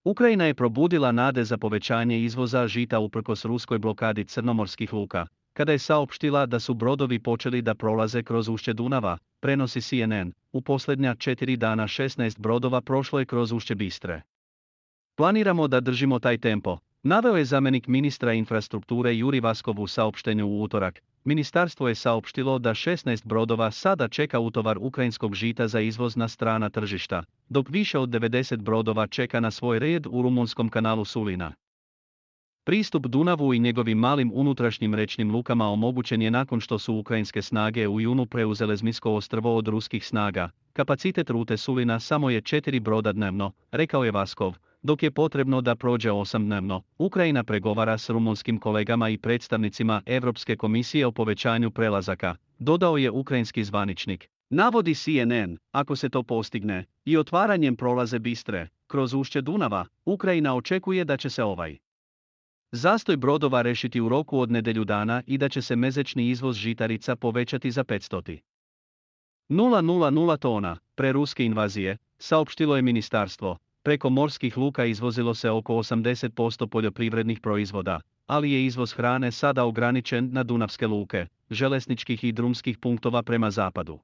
Ukrajina je probudila nade za povećanje izvoza žita uprkos ruskoj blokadi crnomorskih luka, kada je saopštila da su brodovi počeli da prolaze kroz ušće Dunava, prenosi CNN. U posljednja 4 dana 16 brodova prošlo je kroz ušće Bistre. Planiramo da držimo taj tempo, naveo je zamjenik ministra infrastrukture Juri Vaskov u saopštenju u utorak. Ministarstvo je saopštilo da 16 brodova sada čeka utovar ukrajinskog žita za izvoz na strana tržišta, dok više od 90 brodova čeka na svoj red u rumunskom kanalu Sulina. Pristup Dunavu i njegovim malim unutrašnjim rečnim lukama omogućen je nakon što su ukrajinske snage u junu preuzele Zmijsko ostrvo od ruskih snaga. Kapacitet rute Sulina samo je 4 broda dnevno, rekao je Vaskov, dok je potrebno da prođe 8 dnevno. Ukrajina pregovara s rumunskim kolegama i predstavnicima Europske komisije o povećanju prelazaka, dodao je ukrajinski zvaničnik. Navodi CNN, ako se to postigne, i otvaranjem prolaze Bistre, kroz ušće Dunava, Ukrajina očekuje da će se ovaj zastoj brodova rešiti u roku od nedelju dana i da će se mesečni izvoz žitarica povećati za 500.000 tona. Pre ruske invazije, saopštilo je ministarstvo, preko morskih luka izvozilo se oko 80% poljoprivrednih proizvoda, ali je izvoz hrane sada ograničen na dunavske luke, železničkih i drumskih punktova prema zapadu.